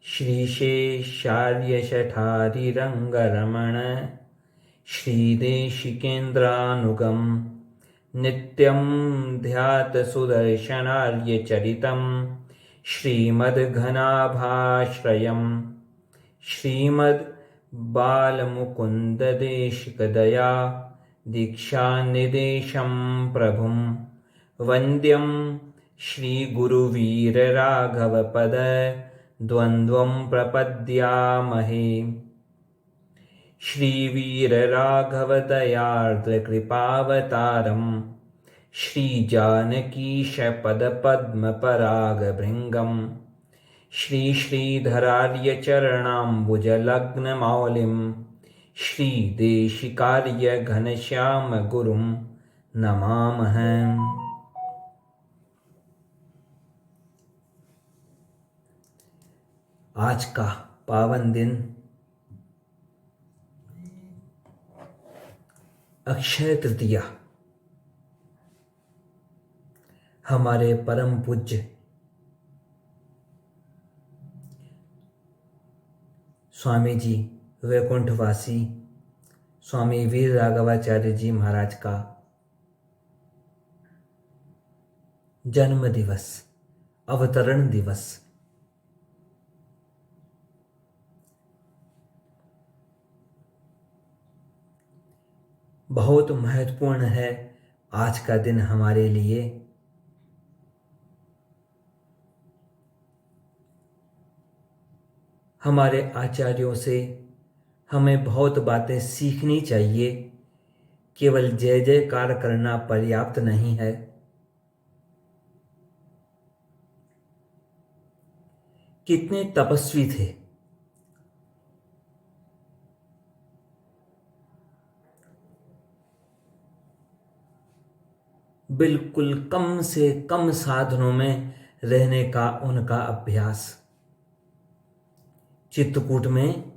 श्रीशेषार्यशठारिरङ्गरमण श्रीदेशिकेन्द्रानुगं नित्यं ध्यातसुदर्शनार्यचरितं श्रीमद्घनाभाश्रयं श्रीमद्बालमुकुन्ददेशिकदया दीक्षानिदेशं प्रभुं वन्द्यं श्रीगुरुवीरराघवपद द्वन्द्वं प्रपद्यामहे। श्रीवीरराघवदयार्द्रकृपावतारं श्रीजानकीशपदपद्मपरागभृङ्गं श्रीश्रीधरार्यचरणाम्बुजलग्नमौलिं श्रीदेशिकार्यघनश्यामगुरुं नमामः। आज का पावन दिन अक्षय तृतीया हमारे परम पूज्य स्वामी जी वैकुंठवासी स्वामी वीर राघवाचार्य जी महाराज का जन्म दिवस, अवतरण दिवस। बहुत महत्वपूर्ण है आज का दिन हमारे लिए। हमारे आचार्यों से हमें बहुत बातें सीखनी चाहिए। केवल जय जयकार करना पर्याप्त नहीं है। कितने तपस्वी थे, बिल्कुल कम से कम साधनों में रहने का उनका अभ्यास। चित्रकूट में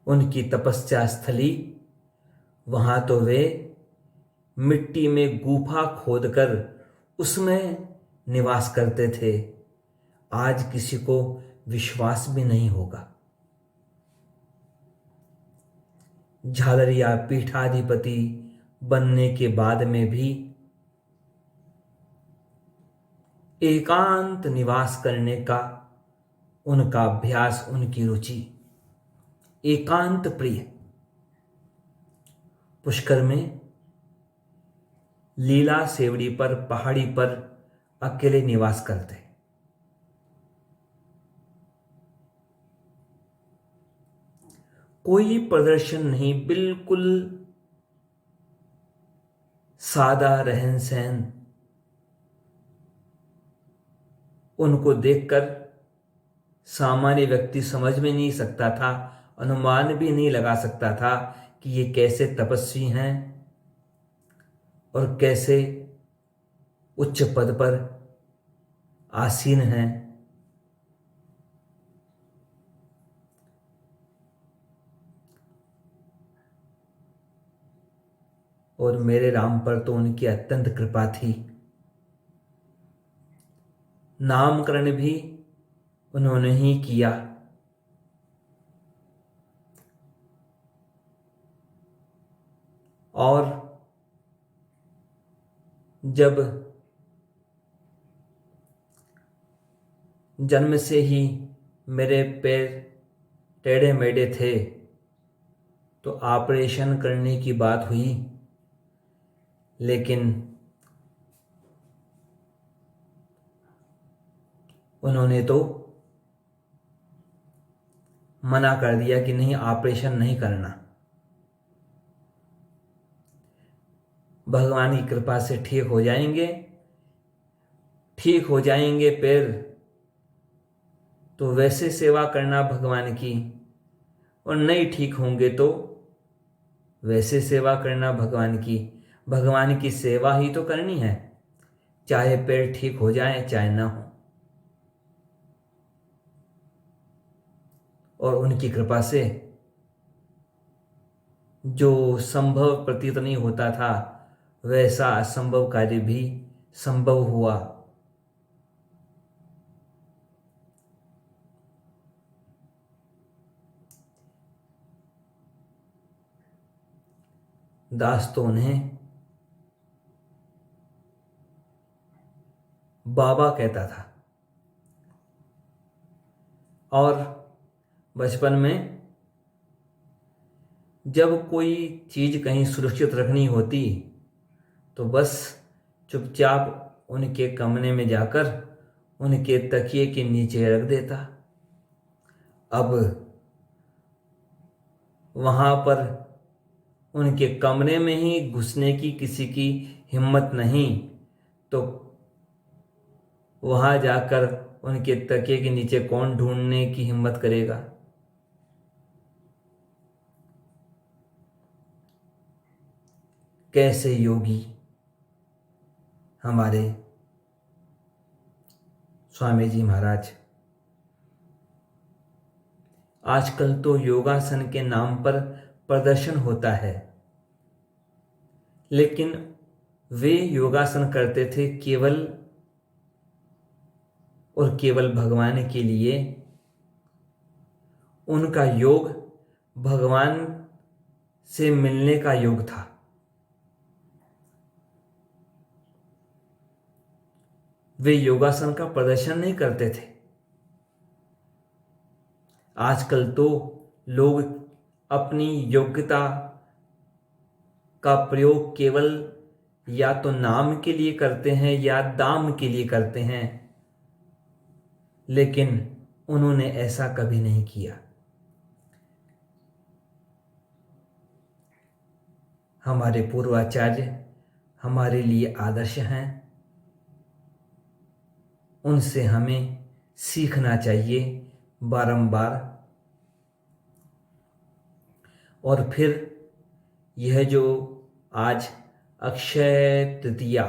उनकी तपस्या स्थली, वहां तो वे मिट्टी में गुफा खोदकर उसमें निवास करते थे। आज किसी को विश्वास भी नहीं होगा। झालरिया पीठाधिपति बनने के बाद में भी एकांत निवास करने का उनका अभ्यास, उनकी रुचि, एकांत प्रिय। पुष्कर में लीला सेवड़ी पर पहाड़ी पर अकेले निवास करते। कोई प्रदर्शन नहीं, बिल्कुल सादा रहन सहन। उनको देखकर सामान्य व्यक्ति समझ में नहीं सकता था, अनुमान भी नहीं लगा सकता था कि ये कैसे तपस्वी हैं और कैसे उच्च पद पर आसीन हैं। और मेरे राम पर तो उनकी अत्यंत कृपा थी। नामकरण भी उन्होंने ही किया। और जब जन्म से ही मेरे पैर टेढ़े मेढ़े थे तो ऑपरेशन करने की बात हुई, लेकिन उन्होंने तो मना कर दिया कि नहीं, ऑपरेशन नहीं करना। भगवान की कृपा से ठीक हो जाएंगे, ठीक हो जाएंगे पैर तो वैसे सेवा करना भगवान की, और नहीं ठीक होंगे तो वैसे सेवा करना भगवान की। भगवान की सेवा ही तो करनी है, चाहे पैर ठीक हो जाए चाहे ना हो। और उनकी कृपा से जो संभव प्रतीत नहीं होता था वैसा असंभव कार्य भी संभव हुआ। दास तो उन्हें बाबा कहता था। और बचपन में जब कोई चीज़ कहीं सुरक्षित रखनी होती तो बस चुपचाप उनके कमरे में जाकर उनके तकिए के नीचे रख देता। अब वहाँ पर उनके कमरे में ही घुसने की किसी की हिम्मत नहीं, तो वहाँ जाकर उनके तकिए के नीचे कौन ढूंढने की हिम्मत करेगा। कैसे योगी हमारे स्वामी जी महाराज। आजकल तो योगासन के नाम पर प्रदर्शन होता है, लेकिन वे योगासन करते थे केवल और केवल भगवान के लिए। उनका योग भगवान से मिलने का योग था। वे योगासन का प्रदर्शन नहीं करते थे। आजकल तो लोग अपनी योग्यता का प्रयोग केवल या तो नाम के लिए करते हैं या दाम के लिए करते हैं, लेकिन उन्होंने ऐसा कभी नहीं किया। हमारे पूर्वाचार्य हमारे लिए आदर्श हैं, उनसे हमें सीखना चाहिए बारंबार। और फिर यह जो आज अक्षय तृतीया,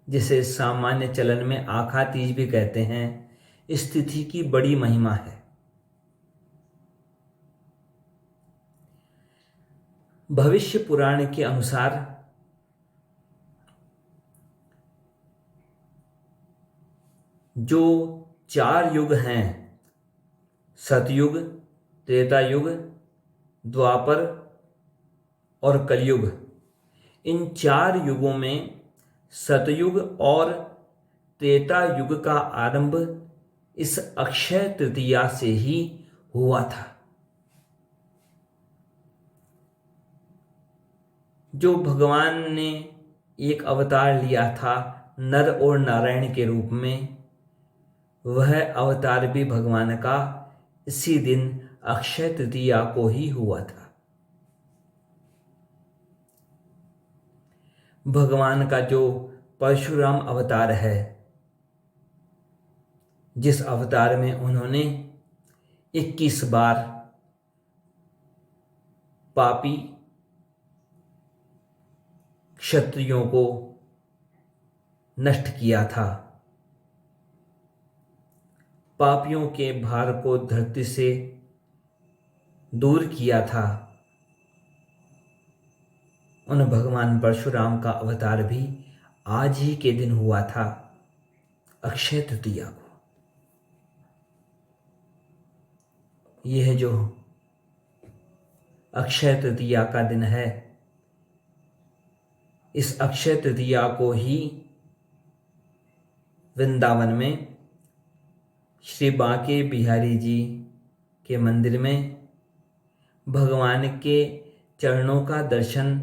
जिसे सामान्य चलन में आखा तीज भी कहते हैं, इस तिथि की बड़ी महिमा है। भविष्य पुराण के अनुसार जो 4 युग हैं, सतयुग, त्रेता युग, द्वापर और कलयुग, इन 4 युगों में सतयुग और त्रेता युग का आरंभ इस अक्षय तृतीया से ही हुआ था। जो भगवान ने एक अवतार लिया था नर और नारायण के रूप में, वह अवतार भी भगवान का इसी दिन अक्षय तृतीया को ही हुआ था। भगवान का जो परशुराम अवतार है, जिस अवतार में उन्होंने 21 बार पापी क्षत्रियों को नष्ट किया था, पापियों के भार को धरती से दूर किया था, उन भगवान परशुराम का अवतार भी आज ही के दिन हुआ था, अक्षय तृतीया को। यह जो अक्षय तृतीया का दिन है, इस अक्षय तृतीया को ही वृंदावन में श्री बांके बिहारी जी के मंदिर में भगवान के चरणों का दर्शन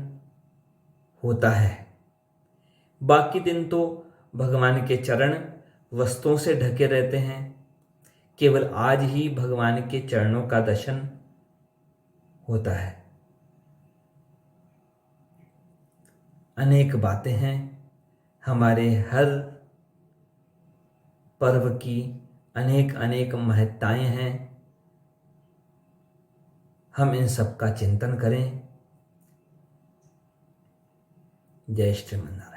होता है। बाकी दिन तो भगवान के चरण वस्त्रों से ढके रहते हैं, केवल आज ही भगवान के चरणों का दर्शन होता है। अनेक बातें हैं, हमारे हर पर्व की अनेक अनेक महत्ताएं हैं। हम इन सब का चिंतन करें। जय श्री मन्नारायण।